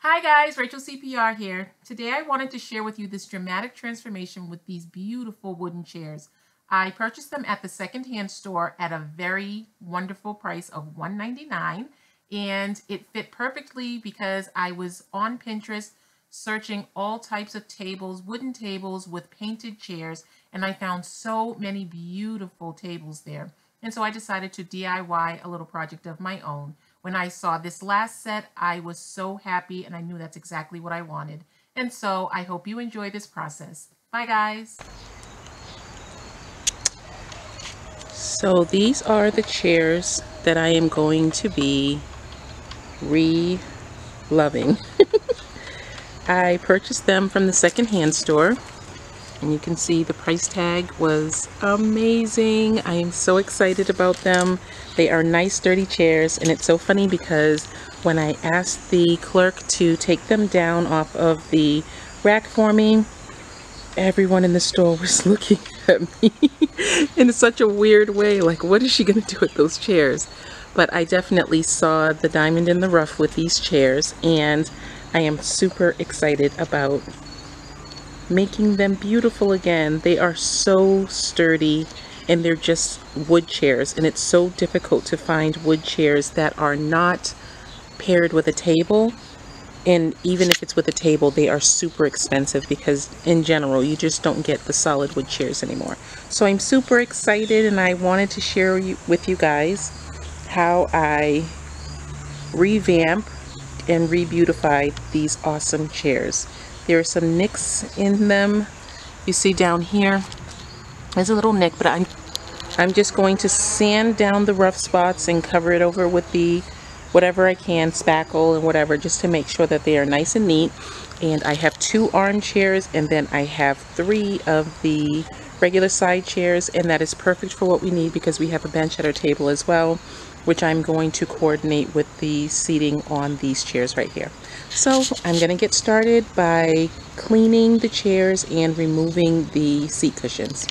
Hi guys, Rachel CPR here. Today I wanted to share with you this dramatic transformation with these beautiful wooden chairs. I purchased them at the secondhand store at a very wonderful price of $1.99, and it fit perfectly because I was on Pinterest searching all types of tables, wooden tables with painted chairs, and I found so many beautiful tables there. And so I decided to DIY a little project of my own. When I saw this last set, I was so happy and I knew that's exactly what I wanted. And so I hope you enjoy this process. Bye guys. So these are the chairs that I am going to be re-loving. I purchased them from the secondhand store, and you can see the price tag was amazing. I am so excited about them. They are nice sturdy chairs, and it's so funny because when I asked the clerk to take them down off of the rack for me, everyone in the store was looking at me in such a weird way, like, what is she gonna do with those chairs? But I definitely saw the diamond in the rough with these chairs, and I am super excited about making them beautiful again. They are so sturdy, and they're just wood chairs, and it's so difficult to find wood chairs that are not paired with a table. And even if it's with a table, they are super expensive because in general you just don't get the solid wood chairs anymore. So I'm super excited, and I wanted to share with you guys how I revamp and re-beautified these awesome chairs. There are some nicks in them. You see down here there's a little nick, but I'm just going to sand down the rough spots and cover it over with the whatever I can, spackle and whatever, just to make sure that they are nice and neat. And I have 2 armchairs, and then I have 3 of the regular side chairs, and that is perfect for what we need because we have a bench at our table as well, which I'm going to coordinate with the seating on these chairs right here. So I'm going to get started by cleaning the chairs and removing the seat cushions.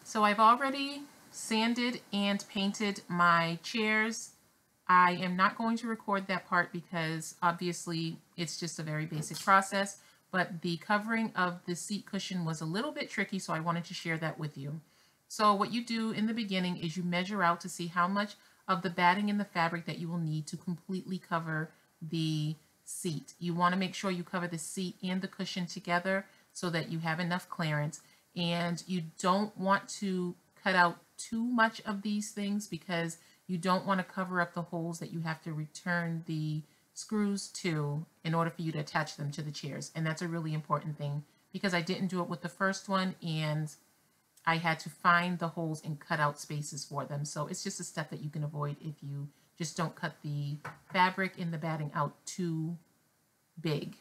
So I've already sanded and painted my chairs. I am not going to record that part because obviously it's just a very basic process, but the covering of the seat cushion was a little bit tricky, so I wanted to share that with you. So what you do in the beginning is you measure out to see how much of the batting and the fabric that you will need to completely cover the seat. You want to make sure you cover the seat and the cushion together so that you have enough clearance. And you don't want to cut out too much of these things because you don't want to cover up the holes that you have to return the screws to in order for you to attach them to the chairs. And that's a really important thing because I didn't do it with the first one, and I had to find the holes and cut out spaces for them. So it's just a step that you can avoid if you just don't cut the fabric in the batting out too big.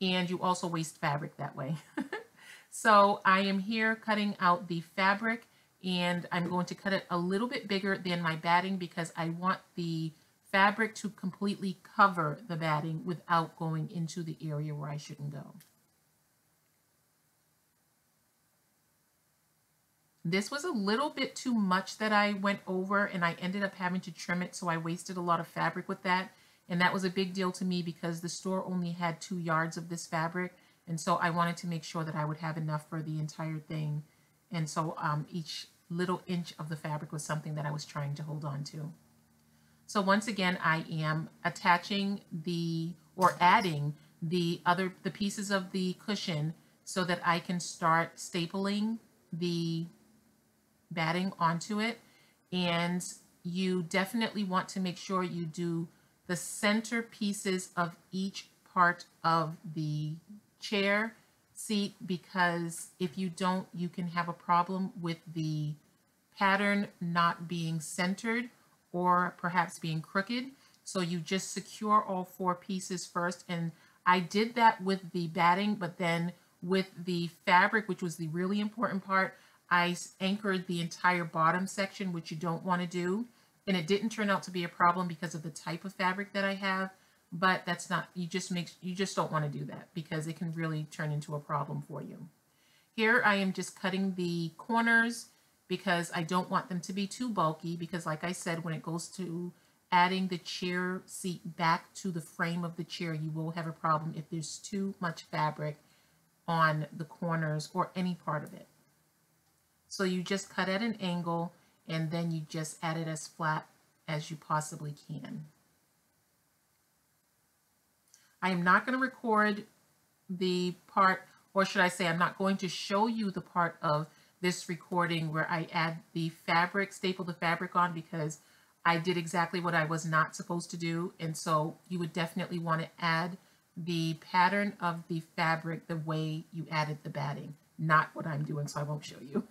And you also waste fabric that way. So I am here cutting out the fabric, and I'm going to cut it a little bit bigger than my batting because I want the fabric to completely cover the batting without going into the area where I shouldn't go. This was a little bit too much that I went over, and I ended up having to trim it, so I wasted a lot of fabric with that. And that was a big deal to me because the store only had 2 yards of this fabric. And so I wanted to make sure that I would have enough for the entire thing. And so each little inch of the fabric was something that I was trying to hold on to. So once again, I am attaching or adding the pieces of the cushion so that I can start stapling the batting onto it. And you definitely want to make sure you do the center pieces of each part of the chair seat, because if you don't, you can have a problem with the pattern not being centered or perhaps being crooked. So you just secure all 4 pieces first, and I did that with the batting, but then with the fabric, which was the really important part, I anchored the entire bottom section, which you don't want to do. And it didn't turn out to be a problem because of the type of fabric that I have. but that's not, you just don't want to do that because it can really turn into a problem for you. Here I am just cutting the corners because I don't want them to be too bulky, because like I said, when it goes to adding the chair seat back to the frame of the chair, you will have a problem if there's too much fabric on the corners or any part of it. So you just cut at an angle and then you just add it as flat as you possibly can. I am not going to record the part, or should I say I'm not going to show you the part of this recording where I add the fabric, staple the fabric on, because I did exactly what I was not supposed to do. And so you would definitely want to add the pattern of the fabric the way you added the batting, not what I'm doing, so I won't show you.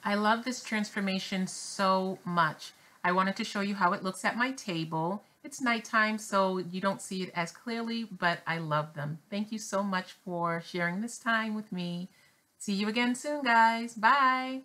I love this transformation so much. I wanted to show you how it looks at my table. It's nighttime, so you don't see it as clearly, but I love them. Thank you so much for sharing this time with me. See you again soon, guys. Bye.